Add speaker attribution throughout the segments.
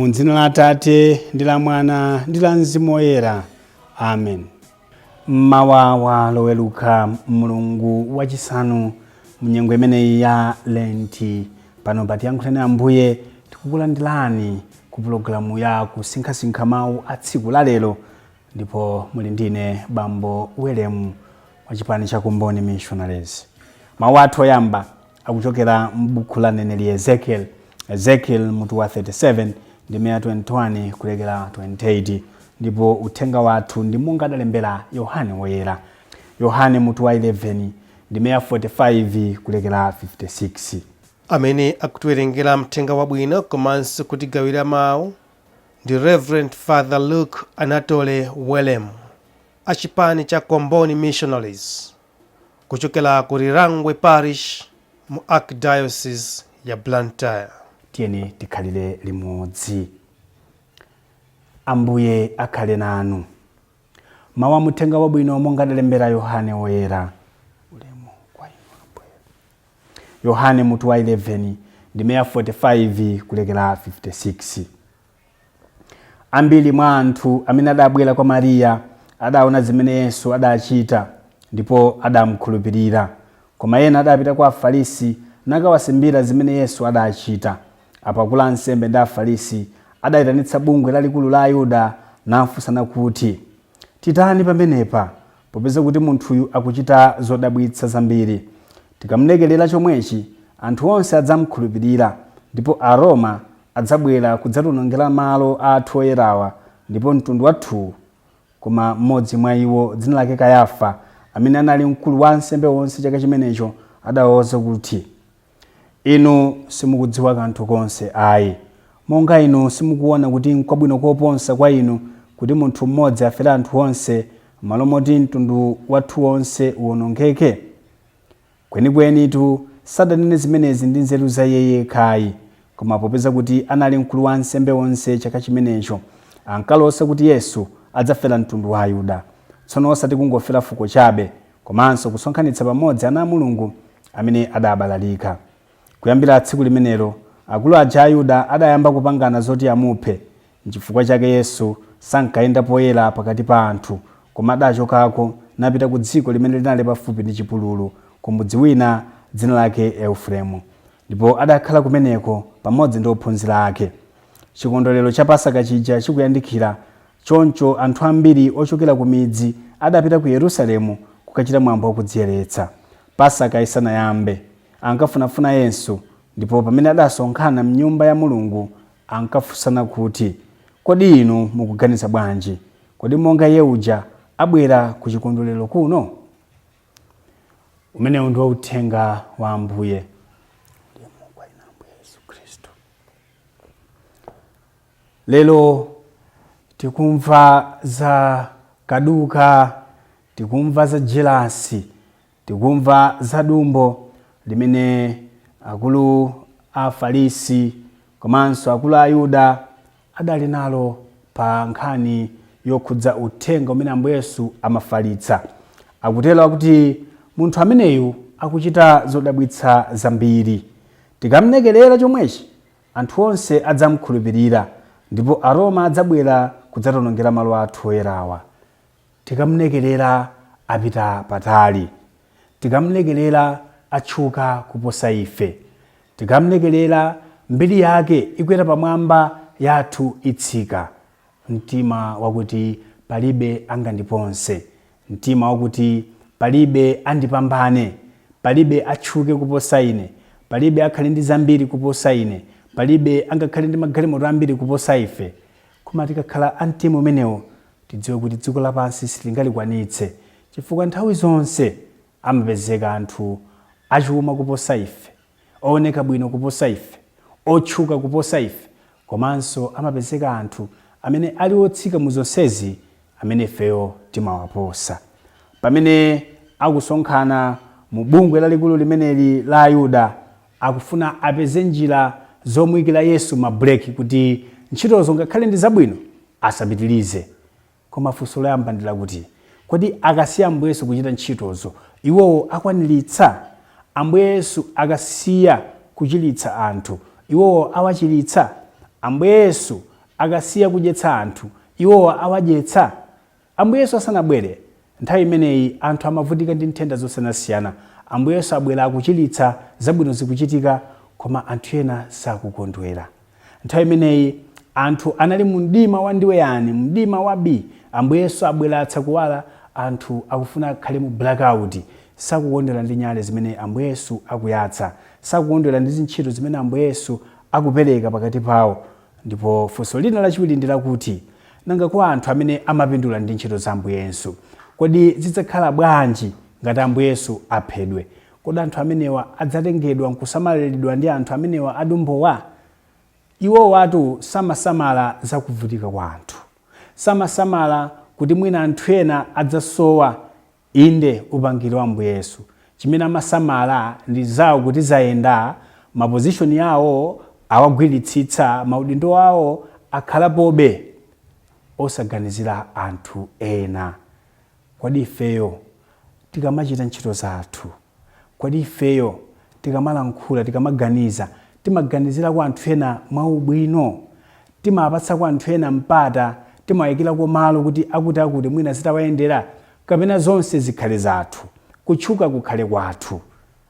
Speaker 1: Mu dzina la Atate ndi la Mwana ndi la Mzimu Woyera. Amen. Mawawa loweluka Mulungu wachisanu mnyengo imeneyi ya Lenti. Pano patiyankhuleni Ambuye tikukulandirani ku pulogalamu ya kusinkhasinkha mawu a tsiku la lero, ndipo muli ndine Bambo Welemu wa chipani cha Kumboni Missionaries. Mawu athu oyamba akuchokera m'buku la mneneri Ezekiel mutu wa 37 ndi 21 kulekera 28, ndipo uthenga wathu ndi monga adalembera Yohane Woyera. Yohane mutu wa 11 ndi 45 kulekera 56.
Speaker 2: Amene akutiwerengera mthenga wabwino komanso kutigawira mawu ndi Reverend Father Luke Anatole Welemu a chipani cha Komboni Missionaries kuchokera ku Lilongwe Parish mu Archdiocese ya Blantyre.
Speaker 1: Tiyeni tikhalire limodzi. Ambuye akhale nanu. Mawu a mthenga wabwino monga adalembera Yohane Woyera. Ulemu kwa inu Ambuye. Yohane mutu wa 11 ndi 45 kulekera 56. Ambiri mwa anthu amene adabwera kwa Mariya adaona zimene Yesu adachita ndipo adamukhulupirira. Koma ena adapita kwa Afarisi nakawasimbira zimene Yesu adachita. Akulu a ansembe ndi Afarisi adayitanitsa bungwe lalikulu la Ayuda nafunsana kuti, titani pamenepa popeza kuti munthuyu akuchita zodabwitsa zambiri. Tikamulekerera chomwechi anthu onse adzamukhulupirira, ndipo Aroma adzabwera kudzatonongera malo athu oyerawa ndipo mtundu wathu. Koma mmodzi mwa iwo dzina lake Kayafa, amene anali mkulu wa ansembe onse chaka chimenecho, adawawuza kuti, inu simukudziwa kanthu konse ayi. Monga inu simukuona kuti n'kwabwino koposa kwa inu kuti munthu mmodzi afere anthu onse malo moti mtundu wathu wonse uwonongeke? Kwenikweni sadanene zimenezi ndi nzeru za iye yekhayi, koma popeza kuti anali mkulu wa ansembe onse chaka chimenecho, ankalosa kuti Yesu adzafera mtundu wa Ayuda. Tsono osati kungofera fuko chabe, komanso kusonkhanitsa pamodzi ana a Mulungu amene adabalalika. Kuyambira tsiku limenelo akulu aja Ayuda adayamba kupangana zoti amuphe. N'chifukwa chake Yesu sankayenda poyera pakati pa anthu, koma adachokako napita ku dziko limene linali pafupi ndi chipululu, ku mudzi wina dzina lake Eufremu, ndipo adakhala kumeneko pamodzi ndi ophunzira ake. Chikondwerero cha Pasaka chija chikuyandikira, choncho anthu ambiri ochokera ku midzi adapita ku Yerusalemu kukachita mwambo wakudziyeretsa. Pasaka isanayambe ankafunafuna Yesu, ndipo pamene adasonkhana m'nyumba ya Mulungu ankafunsana kuti, kodi inu mukuganiza bwanji? Kodi monga iye uja abwera ku chikondwerero kuno? Umenewu ndi uthenga wa Ambuye. Lelo tikumva za kaduka, tikumva za jelasi, tikumva za dumbo limene akulu a Afarisi komanso akulu a Ayuda adali nalo pa nkhani yokhudza uthenga umene Ambuye Yesu amafalitsa. Akutero kuti munthu ameneyu akuchita zodabwitsa zambiri. Tikamulekerera chomwechi anthu onse adzamukhulupirira, ndipo Aroma adzabwera kudzatonongera malo athu oyerawa. Tikamulekerera apita patali. Tikamulekerera atchuka kuposa ife. Tikamulekerera mbiri yake ikwera pamwamba yathu itsika. Mtima wakuti palibe angandiponse, mtima wakuti palibe andipambane, palibe atchuke kuposa ine, palibe akhale ndi zambiri kuposa ine, palibe angakhale ndi magalimoto ambiri kuposa ife. Koma tikakhala amtima umenewo, tidziwe kuti dziko lapansi silingalikwanitse, chifukwa nthawi zonse amapezeka anthu achuma kuposa ife, ooneka bwino kuposa ife, otchuka kuposa ife, komanso amapezeka anthu amene ali otsika mu zonsezi amene ifeyo timawaposa. Pamene akusonkhana mu bungwe lalikulu limeneli la Ayuda, akufuna apeze njira zomuyikira Yesu mabreki kuti ntchitozo ngakhale ndi zabwino asapitilize. Koma funso loyamba ndi lakuti, kodi akasiya Ambuye Yesu kuchita ntchitozo, iwowo akwaniritsa? Ambuye Yesu akasiya kuchiritsa anthu, iwowo awachiritsa? Ambuye Yesu akasiya kudyetsa anthu, iwowa awadyetsa? Ambuye Yesu asanabwere, nthawi imeneyi anthu amavutika ndi nthenda zosiyanasiyana. Ambuye Yesu abwera akuchiritsa, zabwino zikuchitika, koma anthu ena sakukondwera. Nthawi imeneyi anthu anali mu mdima wandiweyani, mdima wabi. Ambuye Yesu abwera atsakuwala, anthu akufuna akhale mu blackout. Sakukondwera ndi nyale zimene Ambuye Yesu akuyatsa, sakukondwera ndi zintchito zimene Ambuye Yesu akupereka pakati pawo. Ndipo funso lina lachiwiri ndi lakuti, nanga kwa anthu amene amapindula ndi ntchito za Ambuye Yesu, kodi zidzakhala bwanji ngati Ambuye Yesu aphedwe? Kodi anthu amenewa adzatengedwa nkusamaliridwa ndi anthu amenewa adumbowa? Iwo watu samasamala zakuvutika kwa anthu, samasamala kuti mwina anthu ena adzasowa inde upangiri wa Ambuye Yesu. Chimene amasamala ndi zawo kuti zayenda, mapozishoni yawo awagwiritsitsa, maudindo awo akhalapobe, osaganizira anthu ena. Kodi ifeyo tikamachita ntchito zathu, kodi ifeyo tikamalankhula, tikamaganiza, timaganizira kwa anthu ena mwaubwino? Timapatsa kwa anthu ena mpata, timawayikira kwa malo kuti akuti mwina zitawayendera, kapena zonse zikhale zathu, kutchuka kukhale kwathu?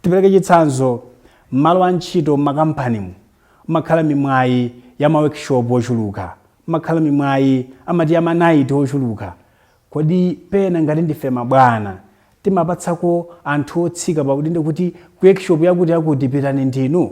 Speaker 1: Tipereke chitsanzo, m'malo a ntchito m'makampanimu makhala mimwayi ya ma-workshop ochuluka, makhala mimwayi amati ya ma-night ochuluka. Kodi pena ngati ndife mabwana timapatsako anthu otsika pakuti kuti ku workshop yakuti pitani ndinu,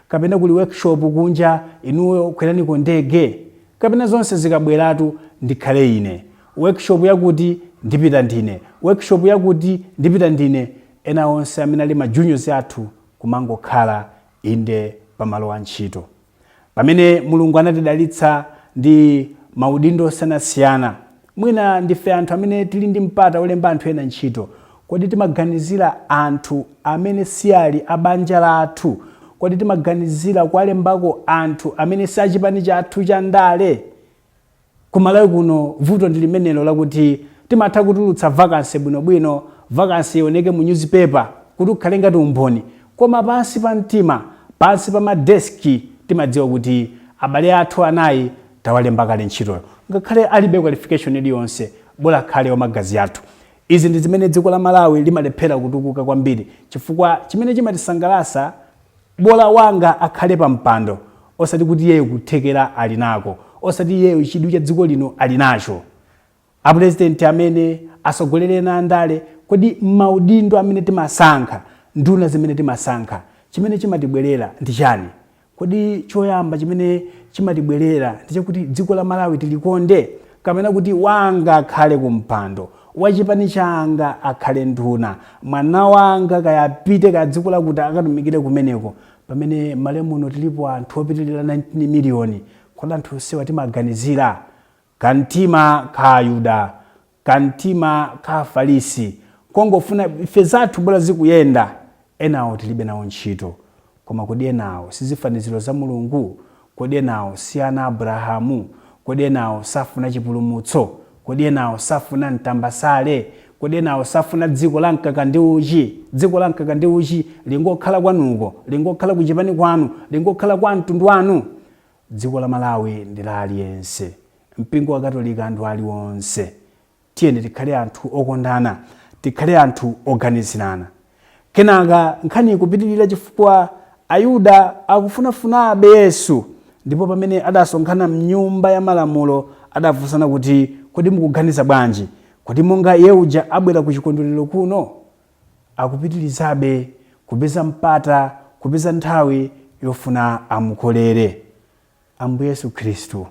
Speaker 1: kapena kuli workshop kunja inuyo kweraniko ndege, kapena zonse zikabweratu ndikhale ine, workshop yakuti ndipita ndine, workshop yakuti ndipita ndine. Ena onse amene ali majuniors athu kumangokhala inde pamalo a ntchito. Pamene Mulungu anatidalitsa ndi maudindo osiyanasiyana, mwina ndife anthu amene tili ndi mpata olemba anthu ena ntchito, kodi timaganizira anthu amene si ali abanja lathu? Kodi timaganizira kuwalembako anthu amene si achipani chathu cha ndale? Kumalawi kuno vuto ndi limenelo lakuti timatha kutulutsa vacancy bwinobwino, vacancy ioneke mu newspaper kuti ukhale ngati umboni, koma pansi pa mtima, pansi pa madeski timadziwa kuti abale athu anayi tawalemba kale ntchitoyo, ngakhale alibe qualification iliyonse, bola akhale wamagazi athu. Izi ndi zimene dziko la Malawi limalephera kutukuka kwambiri, chifukwa chimene chimatisangalatsa, bola wanga akhale pa mpando, osati kuti iyeyo kuthekera ali nako, osati iyeyo chidwi cha dziko lino ali nacho. Apresident amene asogolere na andale, kodi maudindo amene timasankha, nduna zimene timasankha, chimene chimatibwerera ndi chani? Kodi choyamba chimene chimatibwerera ndi chakuti dziko la Malawi tilikonde, kapena kuti wanga akhale kumpando, wachipani changa akhale nduna, mwana wanga kayapite ka dziko lakuti akatumikire kumeneko? Pamene malemuno tilipo anthu opitirira 19 miliyoni, kodi anthu onsewa timaganizira kantima ka Ayuda, kantima ka Farisi, kongofuna ife zathu bola zikuyenda, enawo tilibe nawo ntchito? Koma kodi enawo sizifaniziro za Mulungu? Kodi enawo si ana Abrahamu? Kodi enawo safuna chipulumutso? Kodi enawo safuna mtambasale? Kodi enawo safuna dziko la mkaka ndi uchi? Dziko la mkaka ndi uchi lingokhala kwanuko, lingokhala kuchipani kwanu, lingokhala kwa mtundu wanu? Dziko la Malawi ndi la aliyense, mpingo wa Katolika anthu aliwonse. Tiyeni tikhale anthu okondana, tikhale anthu oganizirana. Kenaka nkhani kupitirira chifukwa Ayuda akufunafunabe Yesu, ndipo pamene adasonkhana mnyumba ya malamulo adafunsana kuti kodi mukuganiza bwanji? Kodi monga Yeuja abwera ku chikondwerero kuno? Akupitirizabe kupeza mpata, kupeza nthawi yofuna amukolere. Ambuye Yesu Khristu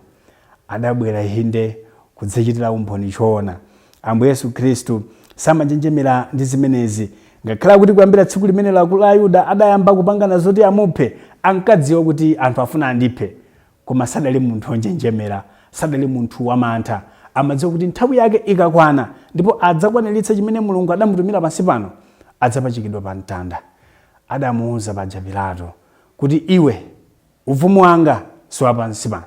Speaker 1: adabwera inde kudzichitira umboni choona. Ambuye Yesu Khristu samanjenjemera ndi zimenezi, ngakhala kuti kuyambira tsiku limene la Ayuda adayamba kupangana zoti amuphe, ankadziwa kuti anthu afuna andiphe, koma sadali munthu onjenjemera, sadali munthu wamantha. Amadziwa kuti nthawi yake ikakwana ndipo adzakwaniritsa chimene Mulungu adamutumira pansi pano, adzapachikidwa pa mtanda. Adamuwuza paja Pilato kuti iwe ufumu wanga si wapansi pano,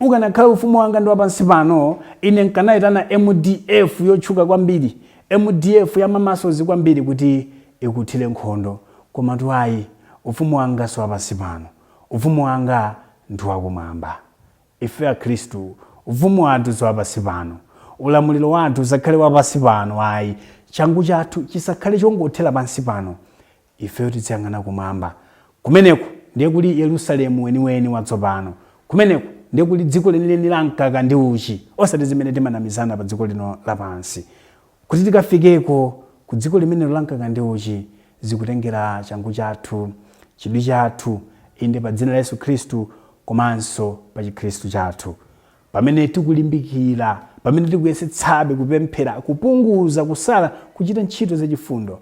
Speaker 1: ukanakhala ufumu wanga ndi wapansi pano, ine nkanayitana MDF yotchuka kwambiri, MDF ya mamasozi kwambiri kuti ikuthire nkhondo, koma ayi, ufumu wanga si wapansi pano, ufumu wanga ndi wakumwamba. ife a Khristu ufumu wathu wapansi pano, ulamuliro wathu usakhale wapansi pano ayi, changu chathu chisakhale chongothera pansi pano, ife tiziyang'ana kumwamba. Kumeneku ndiye kuli Yerusalemu weniweni watsopano, kumeneku ndiye kuli dziko lenileni la mkaka ndi uchi, osati zimene timanamizana pa dziko lino lapansi. Kuti tikafikeko ku dziko limenelo la mkaka ndi uchi, zikutengera changu chathu, chidwi chathu, inde pa dzina la Yesu Khristu komanso pa chikhristu chathu. Pamene tikulimbikira, pamene tikuyesetsabe kupemphera, kupunguza, kusala, kuchita ntchito zachifundo,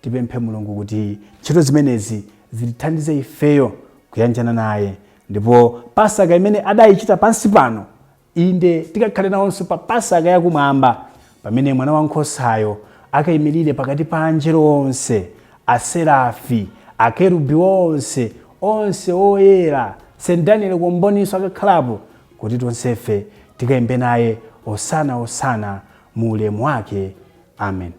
Speaker 1: tipemphe Mulungu kuti ntchito zimenezi zitithandize ifeyo kuyanjana naye, ndipo Pasaka imene adayichita pansi pano, inde tikakhale nawonso pa Pasaka yakumwamba, pamene mwana wankhosayo akayimirire pakati pa angelo onse, aserafi, akerubi onse oyera, St. Daniel kumboniso akakhalapo, kuti tonsefe tikayimbe naye osana osana mu ulemu wake. Amen.